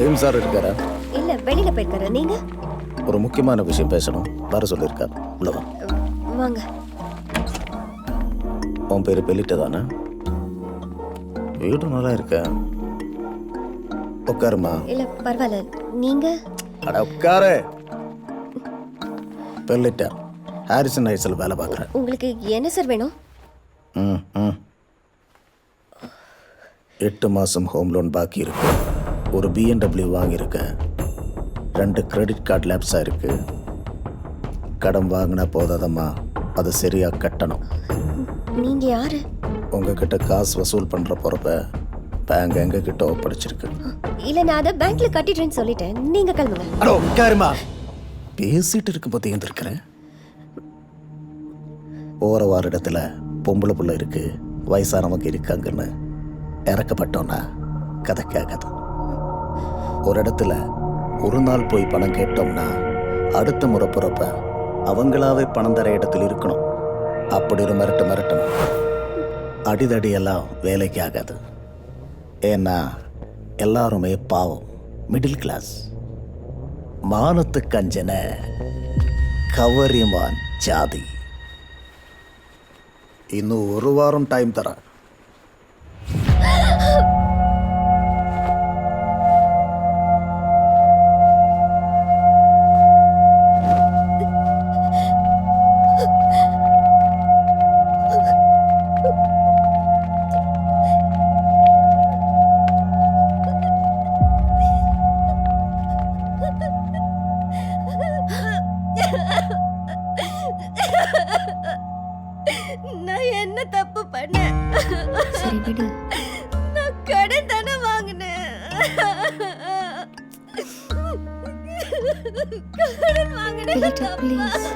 James sir இருக்காரா? இல்ல வெளியில போயிருக்காரு. நீங்க? ஒரு முக்கியமான விஷயம் பேசணும், வர சொல்லியிருக்காரு. உள்ள வா. வாங்க. உன் பேரு பெலிட்ட தானே? வீடு நல்லா இருக்க. உட்காருமா. இல்ல பரவாயில்ல. நீங்க? அட உட்காரு. பெலிட்ட ஹாரிசன் ஹைட்ஸில் வேலை பார்க்குறேன். உங்களுக்கு என்ன சார் வேணும்? 8 மாதம் ஹோம் லோன் பாக்கி இருக்கு. ஒரு BMW வாங்கியிருக்கேன். 2 கிரெடிட் கார்டு லேப்ஸாக இருக்கு. கடன் வாங்கினா போதாதம்மா, அதை சரியாக கட்டணும். நீங்க யாரு? உங்ககிட்ட காசு வசூல் பண்ணுற பொறுப்பை பேங்க் எங்ககிட்ட ஒப்படைச்சிருக்கு. இல்ல நான் அதை பேங்க்ல கட்டிட்டேன்னு சொல்லிட்டேன். நீங்க கிளம்புங்க. அடோ உட்காருமா. பேசிட்டு இருக்கும் போது எழுந்திருக்கிறேன். போகிற வார இடத்துல பொம்பளை புள்ள இருக்கு, வயசானவங்க இருக்காங்கன்னு இறக்கப்பட்டோன்னா கதை கேட்காது. ஒரு இடத்துல ஒரு நாள் போய் பணம் கேட்டோம்னா அடுத்த முறை பிறப்ப அவங்களாவே பணம் தர இடத்துல இருக்கணும். அப்படி ஒரு மிரட்டணும். அடிதடியெல்லாம் வேலைக்கு ஆகாது. ஏன்னா எல்லாருமே பாவம், மிடில் கிளாஸ். மானத்துக்கு அஞ்சன கவரிமான் ஜாதி. இன்னும் ஒரு வாரம் டைம் தரேன். நான் என்ன தப்பு பண்ணேன்? சரி விடு. நான் கடன் தானே வாங்கினேன். கடன் வாங்கினேன். பெலிட்டா ப்ளீஸ்.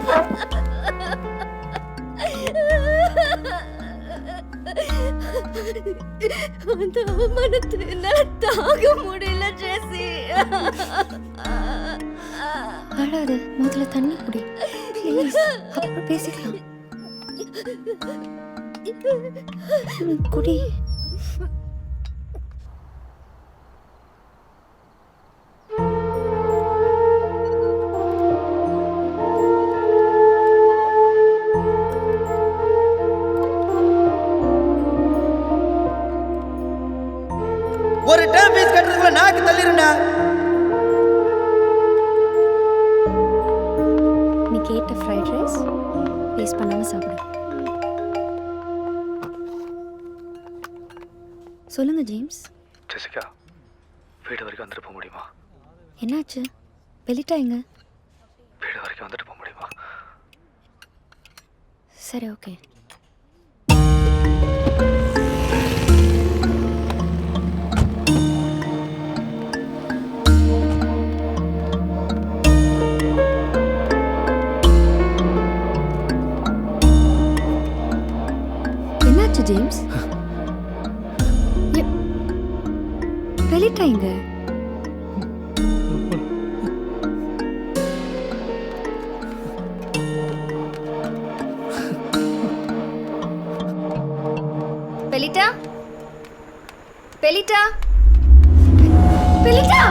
அந்த அவமானத்தை என்னால தாங்க முடியல ஜெசி. அழாத, முதல்ல தண்ணி குடி ப்ளீஸ். அப்புறம் பேசிக்கலாம். குடி. ஒரு டேர்ம் ஃபீஸ் கட்டுறதுக்குள்ள நாக்கு தள்ளிருண்டா. நீ கேட்ட ஃப்ரைட் ரைஸ் வேஸ்ட் பண்ணாம சாப்பிடு. சொல்லுங்க ஜேம்ஸ். ஜெசிகா, வீடு வரைக்கும் வந்துட்டு போக முடியுமா? என்னாச்சு? பெலிட்டா எங்க? வீடு வரைக்கும் வந்துட்டு போக முடியுமா? சரி ஓகே. என்னாச்சு ஜேம்ஸ்? பெலிட்டா எங்க? பெலிட்டா? பெலிட்டா? பெலிட்டா?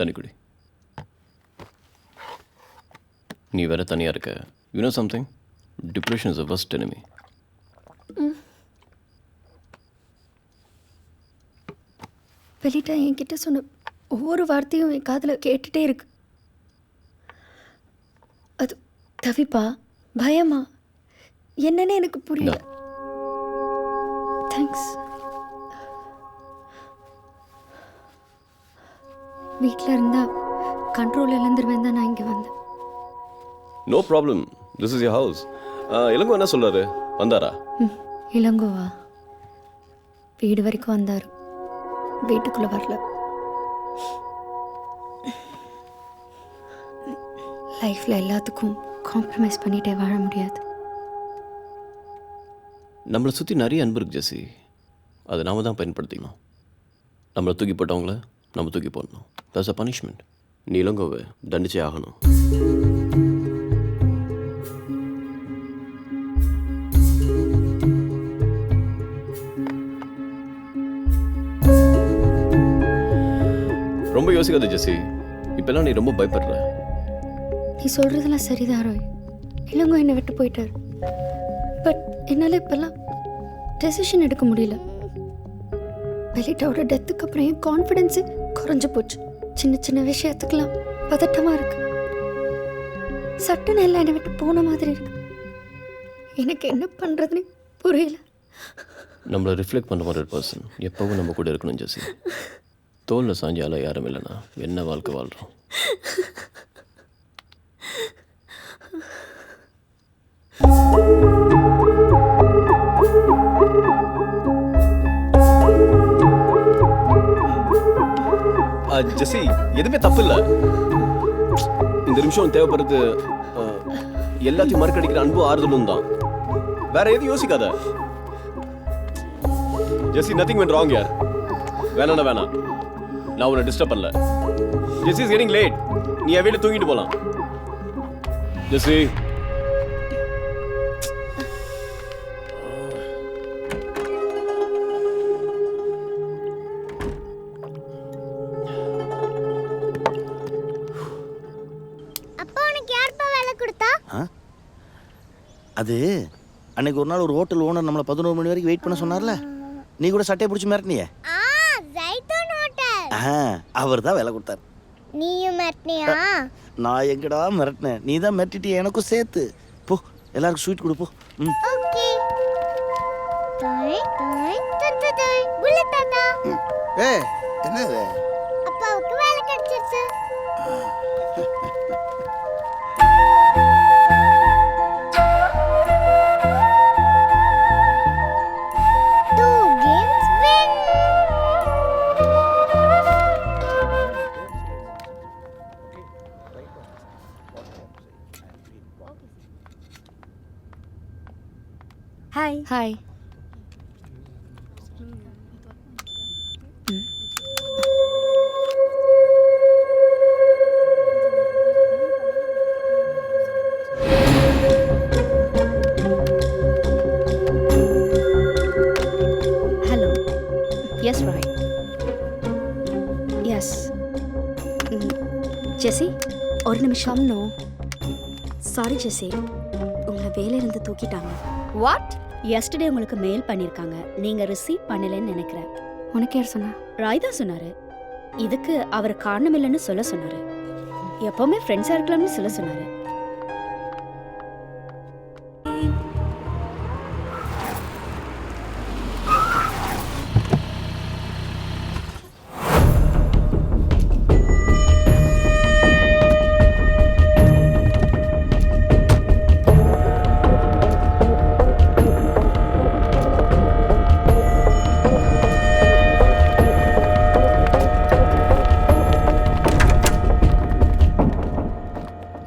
தண்ணி குடி. நீ வேற தனியாக இருக்க. You know something? Depression is a worst enemy. பெலிட்டா என்கிட்ட சொன்ன ஒவ்வொரு வார்த்தையும் என் காதில் கேட்டுட்டே இருக்கு. அது தவிப்பா, பயமா, என்னன்னு எனக்கு புரியல. தேங்க்ஸ். வீட்டில் இருந்தா கண்ட்ரோல் இழந்துருவேன் தான் நான் இங்கே வந்தேன். No problem, this is your house. Ilango என்ன சொல்றாரு? வந்தாரா? இளங்கோவா? வீடு வரைக்கும் வந்தார், வீட்டுக்குள்ளே வரல. லைஃப்பில் எல்லாத்துக்கும் காம்ப்ரமைஸ் பண்ணிட்டே வாழ முடியாது. நம்மளை சுற்றி நிறைய அன்பு இருக்கு ஜெசி, அதை நாம தான் பயன்படுத்திக்கணும். நம்மளை தூக்கி போட்டவங்கள நம்ம தூக்கி போடணும். That's a punishment. நீ இளங்கோவை தண்டிச்சே ஆகணும். ரொம்ப யோசிக்காத ஜெசி, இப்பெல்லாம் நீ ரொம்ப பயப்படுற. நீ சொல்கிறதெல்லாம் சரிதான் ரோய். இளங்கோ என்னை விட்டு போயிட்டார். பட் என்னால் இப்போல்லாம் டெசிஷன் எடுக்க முடியல. பெலிட்டாவோட டெத்துக்கு அப்புறம் என் கான்ஃபிடென்ஸு குறைஞ்சு போச்சு. சின்ன சின்ன விஷயத்துக்கெல்லாம் பதட்டமாக இருக்கு. சட்டுன்னு எல்லாம் என்னை விட்டு போன மாதிரி இருக்கு. எனக்கு என்ன பண்ணுறதுன்னு புரியல. நம்மளை ரிஃப்ளெக்ட் பண்ண மாதிரி ஒரு பர்சன் எப்பவும் நம்ம கூட இருக்கணும் ஜெசி. தோலில் சாஞ்சால யாரும் இல்லைன்னா என்ன வாழ்க்கை வாழ்கிறோம்? ஜெசி, எதுவுமே தப்பு இல்லை. இந்த நிமிஷம் தேவைப்படுறது எல்லாத்தையும் மறுக்கடிக்கிற அன்பு ஆறுதலும் தான். வேற எதுவும் யோசிக்காத ஜெசி. நத்திங் வென்ட் ராங் யார். வேணாண்ணா வேணாம், நான் உன்னை டிஸ்டர்ப் பண்ணல. ஜெசி இஸ் கெட்டிங் லேட். நீ என் வீட்டில் தூங்கிட்டு போகலாம். ஜெசி, அப்பா உனக்கு யார்ப்பா வேலை கொடுத்தா? அது அன்னைக்கு ஒரு நாள் ஒரு ஹோட்டல் ஓனர் நம்மளை 11 மணி வரைக்கும் வெயிட் பண்ண சொன்னார்ல, நீ கூட சட்டையை பிடிச்சி மிரட்டினியே, ஜைத்தூன் ஹோட்டல். அவர் தான் வேலை கொடுத்தார். நீயும் மிரட்டினியா? நான் எங்கடா மிரட்டினேன், நீ தான் மிரட்டிட்டு எனக்கும் சேர்த்து. போ, எல்லாருக்கும் ஸ்வீட் கொடு போ. ஓகே. டாய் டாய் தத்த டாய் புல்லட் தாத்தா. என்னது? அப்பாவுக்கு வேலை கிடைச்சிருச்சு. Hi hi. Hello. Yes Roy. Yes. Jessie ஒரு நிமிஷம். நோ சாரி ஜெசி, உங்களை வேலையிலிருந்து தூக்கிட்டாங்க. வாட்? எஸ்டர்டே உங்களுக்கு மெயில் பண்ணியிருக்காங்க, நீங்கள் ரிசீவ் பண்ணலன்னு நினைக்கிறேன். உனக்கு யார் சொன்னா? ராய் தான் சொன்னார். இதுக்கு அவர் காரணம் இல்லைன்னு சொல்ல சொன்னார். எப்போவுமே ஃப்ரெண்ட்ஸாக இருக்கலாம்னு சொல்ல சொன்னார்.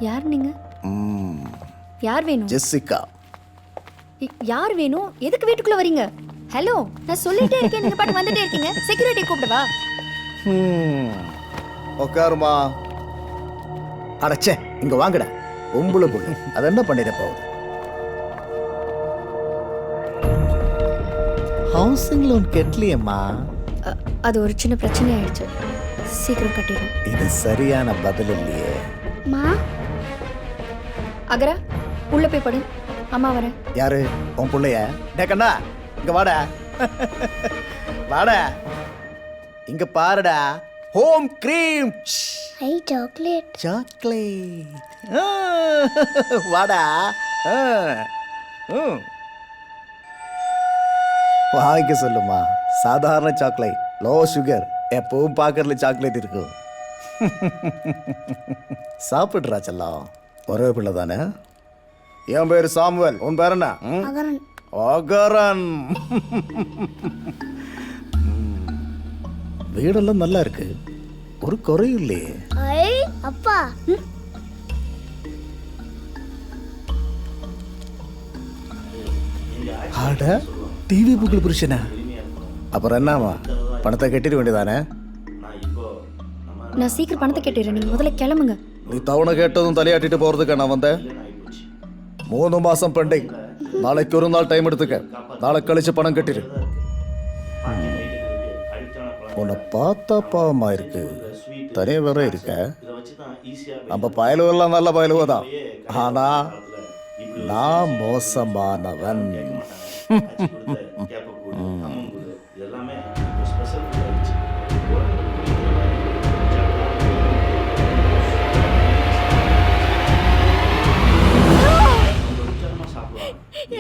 யார் நீங்க? யார் வேணும்? ஜெசிகா. யார் வேணும்? எதுக்கு வீட்டுக்குள்ள வரீங்க? ஹலோ, நான் சொல்லிட்டே இருக்கேன், நீங்க பாட்டு வந்துட்டே இருக்கீங்க. செக்யூரிட்டி கூப்பிடவா? உட்காருமா. அடச்சே, இங்க வாங்கடா. பொம்பளை பொண்ணு அது என்ன பண்ணிட போகுது? ஹவுசிங் லோன் கட்டலையம்மா. அது ஒரு சின்ன பிரச்சனை ஆயிடுச்சு, சீக்கிரம் கட்டிடும். இது சரியான பதில் இல்லையே. மா அகரா, உள்ள போய் படு. அம்மா வரேன். யாரு? உன் பிள்ளைய? டே கண்ணா, இங்க வாடா. வாடா, இங்க பாருடா. ஹோம் கிரீம். ஐ சாக்லேட். சாக்லேட். வாடா. வாங்கிக்க சொல்லுமா. சாதாரண சாக்லேட், லோ சுகர். எப்பவும் பாக்கறதுல சாக்லேட் இருக்கும். சாப்பிடுறா செல்லம். ஒரே பிள்ளை தானே? என் பேர் சாமுவேல். உன் பேர் என்ன? அகரன். அகரன். வீடெல்லாம் நல்லா இருக்கு, ஒரு குறையும் இல்லையே. ஐ அப்பா. ஆட டிவி புக்கில் புருஷனா? அப்புறம் என்னவா, பணத்தை கட்டிட வேண்டியதானே? நான் சீக்கிரம் பணத்தை கேட்டுறேன், நீங்கள் முதல்ல கிளம்புங்க. நீ தவணை கேட்டதும் தலையாட்டிட்டு போறதுக்கு நான் வந்தேன். 3 மாசம் பெண்டிங். நாளைக்கு ஒரு நாள் டைம் எடுத்துக்க, நாளை கழிச்சு பணம் கட்டிடு. உன்னை பார்த்தா பாவமா இருக்கு, தனியா வேற இருக்க. நம்ம பயலுவெல்லாம் நல்ல பயலுவதான், ஆனா நான் மோசமானவன்.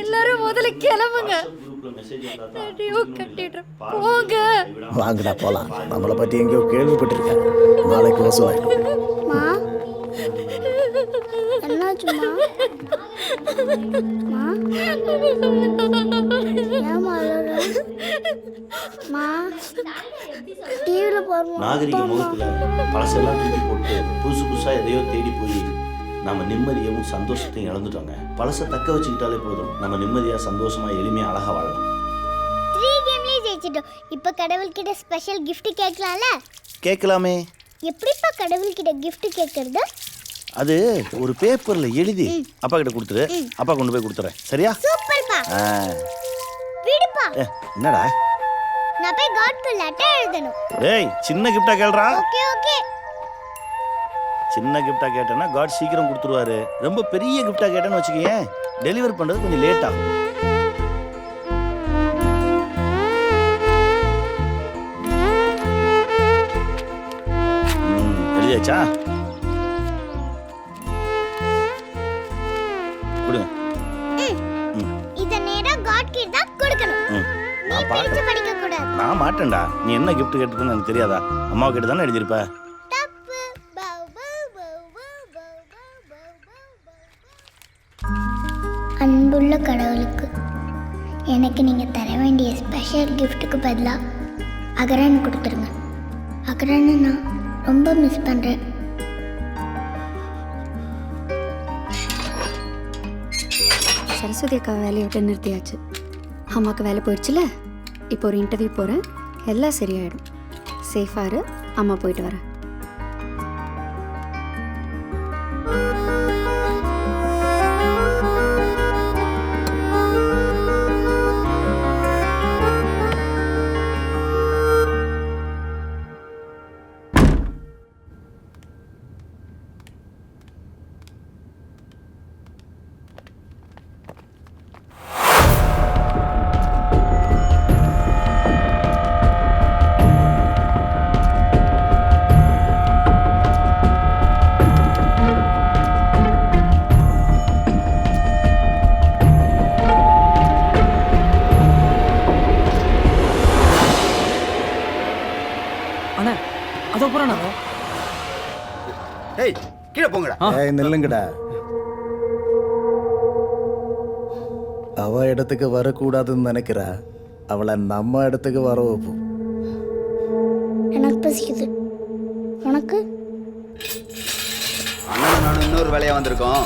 எல்லாரும் முதல்ல கிளம்புங்க. கட்டிடுறேன், போங்க. வாங்கடா போலாம், நம்மளை பத்தி எங்கேயோ கேள்விப்பட்டிருக்கேன். நாளைக்கு வசூலாயிடும். மா என்னாச்சுமா? மா ஏமா அழுற? மா டிவில பாருமா. நாகரிக முகத்துல பழசெல்லாம் தூக்கி போட்டு புதுசு புதுசா எதையோ தேடி போய் நம்ம நிம்மதியவும் சந்தோஷத்தையும் இழந்துட்டோங்க. பழசை தக்க வச்சுக்கிட்டாலே போதும், நம்ம நிம்மதியா சந்தோஷமா எளிமையா அழகா வாழலாம். 3 கேம்லயே ஜெயிச்சிட்டோம். இப்ப கடவுள்கிட்ட ஸ்பெஷல் gift கேட்கலாம்ல? கேட்கலாமே. எப்படிப்பா கடவுள்கிட்ட gift கேட்கறது? அது ஒரு பேப்பர்ல எழுதி அப்பா கிட்ட கொடுத்துரு, அப்பா கொண்டு போய் கொடுத்துறேன். சரியா? சூப்பர்ப்பா. ஆ. விடுப்பா. என்னடா? நான் போய் காட்க்கு லெட்டர் எழுதணும். டேய், சின்ன கிஃப்டா கேளுடா. Okay okay. சின்ன கிஃப்டா கேட்டேன்னா காட் சீக்கிரம் கொடுத்துருவாரு. ரொம்ப பெரிய கிஃப்டா கேட்டேன்னு வச்சுக்கேன், டெலிவரி பண்றது கொஞ்சம் லேட் ஆகும். எழுதியாச்சா? கொடுங்க. இத நேரா காட் கிட்ட தான் கொடுக்கணும். நீ பிரிச்சு படிக்க கூடாது. நான் மாட்டேன்டா. நீ என்ன கிஃப்ட் கேட்டதுன்னு எனக்கு தெரியாதா? அம்மா கிட்ட தானே எழுதியிருப்ப. தப்பு. Bow bow bow bow bow bow bow. அன்புள்ள கடவுளுக்கு, எனக்கு நீங்க தர வேண்டிய ஸ்பெஷல் கிஃப்ட்டுக்கு பதிலா அகரன் கொடுத்துருங்க. அகரனை நான் ரொம்ப மிஸ் பண்றேன். சரஸ்வதி அக்கா வேலையை விட்டு நிறுத்தியாச்சு. அம்மாவுக்கு வேலை போயிடுச்சுல, இப்போ ஒரு இன்டர்வியூ போகிறேன், எல்லாம் சரியாயிடும். சேஃபாக இரு, அம்மா போயிட்டு வரேன். ஏய், கீழே போங்கடா. ஏய், நில்லுங்கடா. அவ இடத்துக்கு வரக்கூடாதுன்னு நினைக்கிறா, அவளை நம்ம இடத்துக்கு வர வைப்போம். எனக்கு பசிக்குது. உனக்கு? அண்ணன் நானும் இன்னொரு வேலையா வந்திருக்கோம்.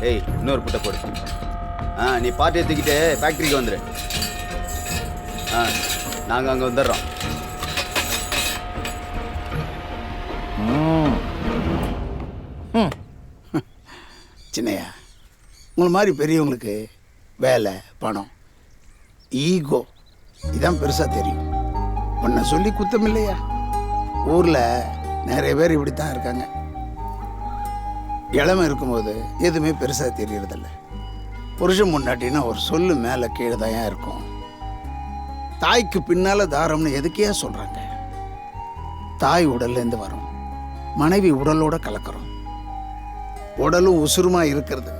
ஏய், இன்னொரு புட்டை போடு. நீ பார்ட்டியை தூக்கிட்டு ஃபேக்ட்ரிக்கு வந்துடு. நாங்கள் அங்கே வந்துடுறோம். சின்னையா, உங்களை மாதிரி பெரியவங்களுக்கு வேலை, பணம், ஈகோ இதான் பெருசாக தெரியும். உன்னை சொல்லி குத்தம் இல்லையா? ஊரில் நிறைய பேர் இப்படி தான் இருக்காங்க. இளமை இருக்கும்போது எதுவுமே பெருசாக தெரியறதில்ல. புருஷன் முன்னாட்டினா ஒரு சொல்லு மேலே கீழே தான் இருக்கும். தாய்க்கு பின்னால் தாரம்னு எதுக்கையா சொல்கிறாங்க? தாய் உடல்லேருந்து வரும், மனைவி உடலோட கலக்கிறோம். உடலும் உசுருமா இருக்கிறது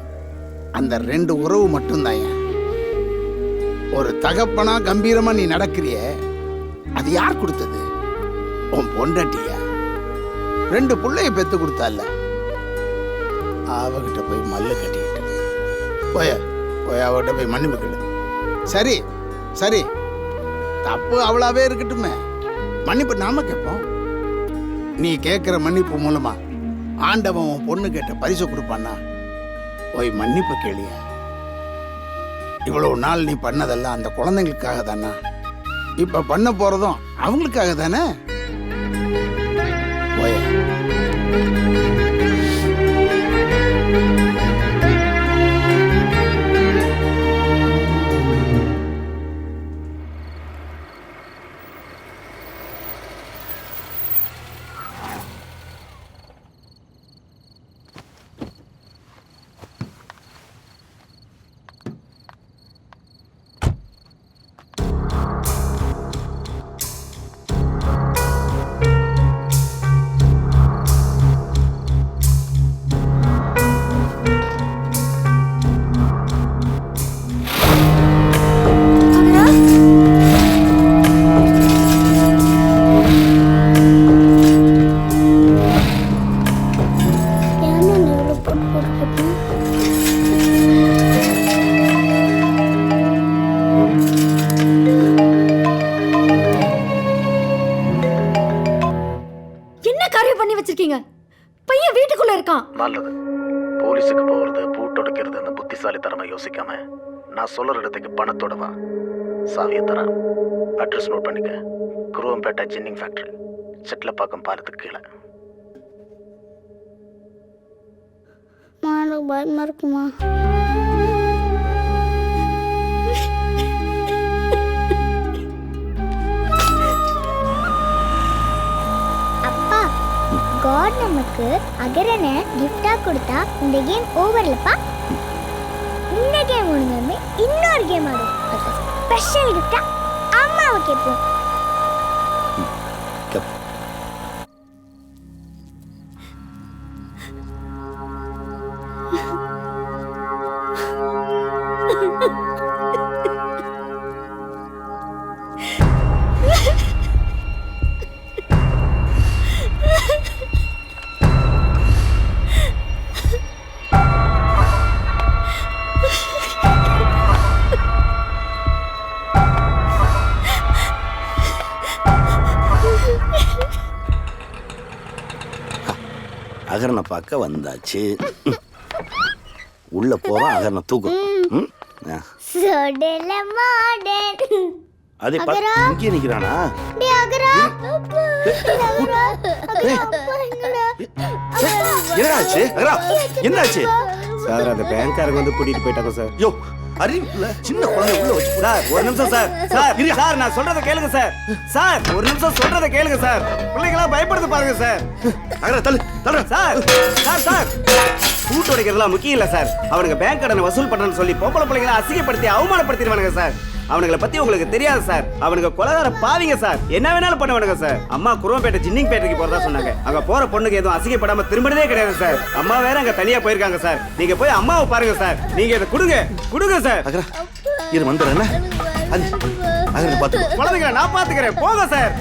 அந்த 2 உறவு மட்டும்தான். ஒரு தகப்பனா கம்பீரமா நீ நடக்கிறிய, அது யார் கொடுத்தது? உன் பொண்டாட்டியா? 2 பிள்ளைய பெத்து கொடுத்தால, அவகிட்ட போய் மல்லு கட்டிக்கிட்டு போய போய் அவட்ட போய் மன்னிப்பு கேளு. சரி சரி, தப்பு அவளாவே இருக்கட்டுமே, மன்னிப்பு நாம கேட்போம். நீ கேட்குற மன்னிப்பு மூலமா ஆண்டவன் உன் பொண்ணு கேட்ட பரிசு கொடுப்பான்னா போய் மன்னிப்பு கேளிய. இவ்வளவு நாள் நீ பண்ணதெல்லாம் அந்த குழந்தைங்களுக்காக தானே, இப்ப பண்ண போறதும் அவங்களுக்காக தானே. போய பையன் வீட்டுக்குள்ள இருக்கான். நல்லது. போலீஸுக்கு போகிறது பூட்டொடுக்கிறதுன்னு புத்திசாலித்தனமா யோசிக்காம நான் சொல்ற இடத்துக்கு பணத்தோட வா. சாவியை தரேன். அட்ரஸ் நோட் பண்ணிக்க. குருவம்பேட்டை ஜின்னிங் ஃபேக்டரி, செட்லப்பாக்கம் பாலத்துக்கு கீழே. பயமா இருக்குமா? அப்பா, காட் நமக்கு அகரனை கிஃப்டா கொடுத்தா இந்த கேம் ஓவர்லப்பா. இந்த கேம் முடிஞ்சதுமே இன்னொரு கேம் ஆடும். ஸ்பெஷல் கிஃப்டா அம்மாவை கேட்போம். அகரனை பார்க்க வந்தாச்சு. உள்ள போறோம், அகரனை தூக்கும். அது இங்கே நிக்கிறானா? என்னாச்சு? என்னாச்சு சார்? அந்த பேங்க்காரங்க வந்து கூட்டிட்டு போயிட்டாங்க சார். யோ, அறிவுல சின்ன குழந்தை உள்ள வச்சு. சார் ஒரு நிமிஷம் சார். சார் சார் நான் சொல்றதை கேளுங்க சார். சார் ஒரு நிமிஷம் சொல்றதை கேளுங்க சார். பிள்ளைங்களா பயப்படுது பாருங்க சார். அகரா தள்ளு தள்ளு. சார் சார் சார் கூட்டு உடைக்கிறதுலாம் முக்கியம் இல்லை சார். அவனுங்க பேங்க் கடனை வசூல் பண்றேன்னு சொல்லி பொம்பளை பிள்ளைங்களை அசிங்கப்படுத்தி அவமானப்படுத்திடுவானுங்க சார். அவனுங்களை பத்தி உங்களுக்கு தெரியாது சார். அவனுங்க கொலகார பாவிங்க சார். என்ன வேணாலும் பண்ணுவானுங்க சார். அம்மா குருவம்பேட்டை ஜின்னிங் பேட்டைக்கு போறதா சொன்னாங்க. அங்க போற பொண்ணுக்கு எதுவும் அசிங்கப்படாம திரும்பினதே கிடையாது சார். அம்மா வேற அங்க தனியா போயிருக்காங்க சார். நீங்க போய் அம்மாவை பாருங்க சார். நீங்க இதை கொடுங்க சார். அகரா இரு வந்துடுறேன். அது அகரனை பார்த்து குழந்தைங்களை நான் பாத்துக்கிறேன். போங்க சார்.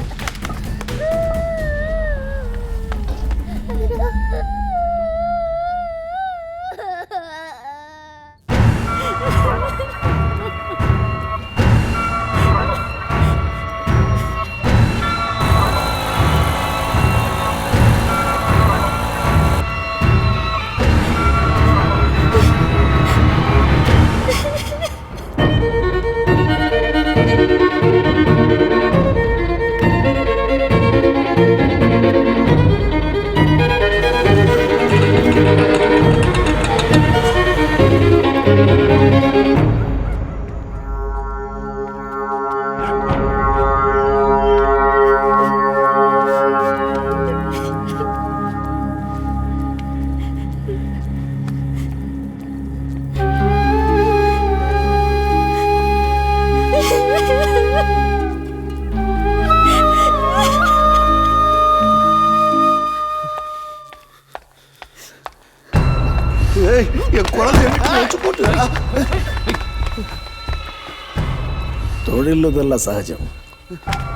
தொழிலுதெல்லாம் சகஜம்.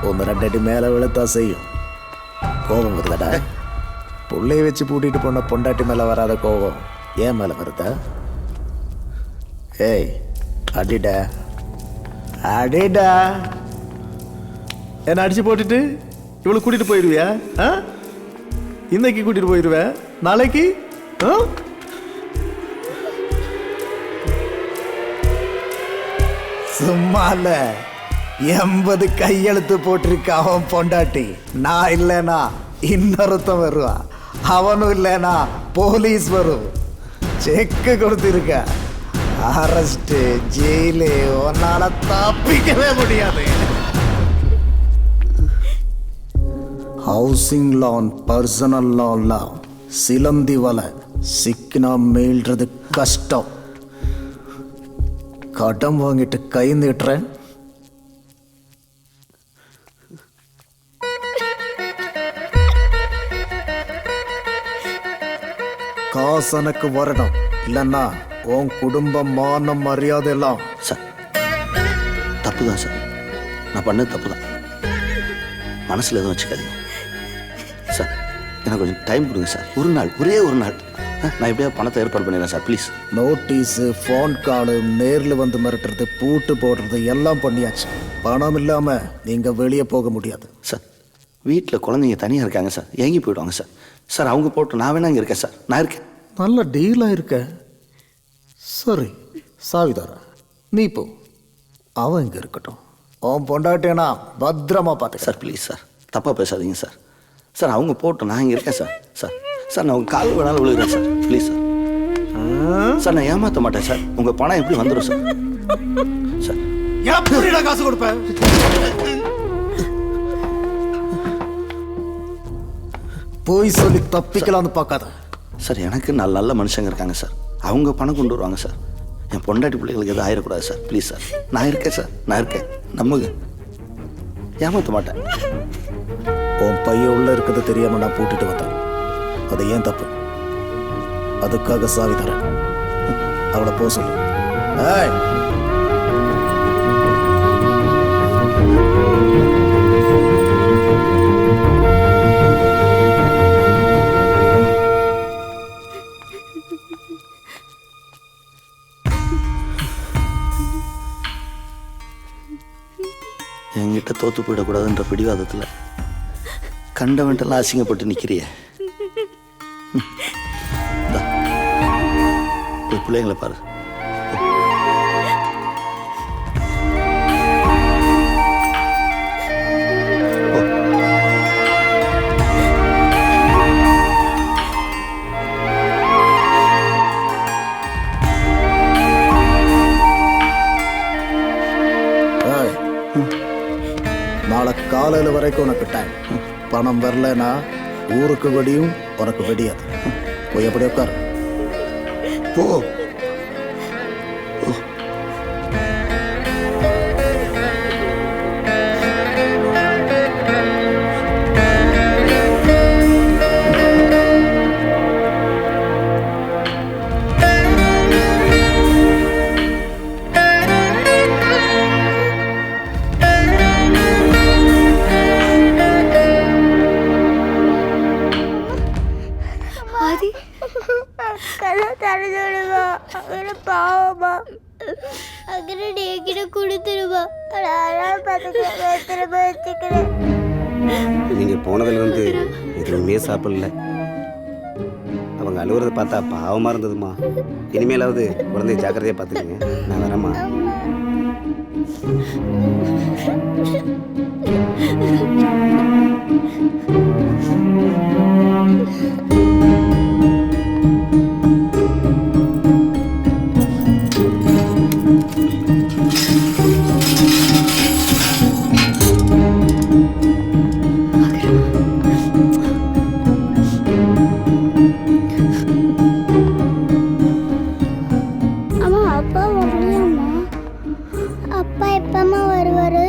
ஒன்று ரெண்டு அடி மேலே விழுத்தா செய்யும். கோபம் வருதடா. பிள்ளைய வச்சு பூட்டிட்டு போன பொண்டாட்டி மேலே வராத கோபம் ஏன் மேலே வருதா? ஏய் அடிடா அடிடா. என்ன அடிச்சு போட்டுட்டு இவளை கூட்டிட்டு போயிடுவியா? இன்னைக்கு கூட்டிட்டு போயிடுவேன், நாளைக்கு சும்மா இல்ல, 80 கையெழுத்து போட்டிருக்க அவன் பொண்டாட்டி. நான் இல்லைனா இன்னொருத்தன் வருவான், அவனும் இல்லைனா போலீஸ் வரும். செக்கு கொடுத்திருக்க, அரெஸ்ட், ஜெயிலு, உன்னால தப்பிக்கவே முடியாது. ஹவுசிங் லோன், பர்சனல் லோன்லாம் சிலந்தி வலை, சிக்கினா மீள்றது கஷ்டம். கடன் வாங்கிட்டு கை நீட்டுறேன். காசு எனக்கு வரணும், இல்லைன்னா உன் குடும்பம் மானம் மரியாதை எல்லாம். சார் தப்பு தான் சார், நான் பண்ணது தப்பு தான், மனசில் எதுவும் வச்சுக்காதீங்க சார். எனக்கு கொஞ்சம் டைம் கொடுங்க சார், ஒரு நாள், ஒரே ஒரு நாள். நான் எப்படியாவது பணத்தை ஏற்பாடு பண்ணிடுறேன் சார், ப்ளீஸ். நோட்டீஸு, ஃபோன் காலு, நேரில் வந்து மிரட்டுறது, பூட்டு போடுறது எல்லாம் பண்ணியாச்சு. பணம் இல்லாமல் நீங்கள் வெளியே போக முடியாது சார். வீட்டில் குழந்தைங்க தனியாக இருக்காங்க சார், ஏங்கி போயிடுவாங்க சார். சார் அவங்க போட்டு நான் வேணா இங்கே இருக்கேன் சார், நான் இருக்கேன். நல்ல டீலாக இருக்க. சரி சாவிதாரா, நீ போ, அவன் இங்கே இருக்கட்டும். அவன் பொண்டாட்டினா பத்திரமா பார்த்து. சார் ப்ளீஸ் சார், தப்பாக பேசாதீங்க சார். சார் அவங்க போட்டு நான் இங்கே இருக்கேன் சார். சார் சார் நான் உங்கள் கால் வேணாலும் விழுகிறேன் சார், ப்ளீஸ் சார். சார் நான் ஏமாற்ற மாட்டேன் சார், உங்கள் பணம் எப்படி வந்துடும் சார்? சார் எப்படிடா காசு கொடுப்பேன்? போய் சொல்லி தப்பிக்கலாம்னு பார்க்காத சார். எனக்கு நல்ல நல்ல மனுஷங்க இருக்காங்க சார், அவங்க பணம் கொண்டு வருவாங்க சார். என் பொண்டாட்டி பிள்ளைகளுக்கு எதுவும் ஆயிடக்கூடாது சார், ப்ளீஸ் சார். நான் இருக்கேன் சார், நான் இருக்கேன், நம்புங்க, ஏமாற்ற மாட்டேன். உன் பையன் உள்ள இருக்கிறது தெரியாம நான் பூட்டிட்டு வந்தேன், அது ஏன் தப்பு? அதுக்காக சாவி தரேன், அவளை போ சொல்லு. ஏய் என்கிட்ட தோற்று போயிடக்கூடாதுன்ற பிடிவாதத்தில் கண்டவன்ட்டெல்லாம் அசிங்கப்பட்டு நிற்கிறிய. போய் பிள்ளைங்களை பாரு. நாளை காலையில் வரைக்கும் உனக்கு டைம். பணம் வரலன்னா ஊருக்கு வெடியும், உனக்கு வெடியாது. போய் எப்படி உட்காரு, போ. பாவமா அங்கே நீக்கிட்ட கொடுத்துருவா. வச்சுக்கிறேன். நீங்க போனதுலேருந்து எதுவுமே சாப்பிடல. அவங்க அழுகுறத பார்த்தா பாவமா இருந்ததுமா. இனிமேலாவது குழந்தைய ஜாக்கிரதையா பார்த்துக்கங்க. நான் வரேம்மா. அப்பா எப்பமா வருவாரு?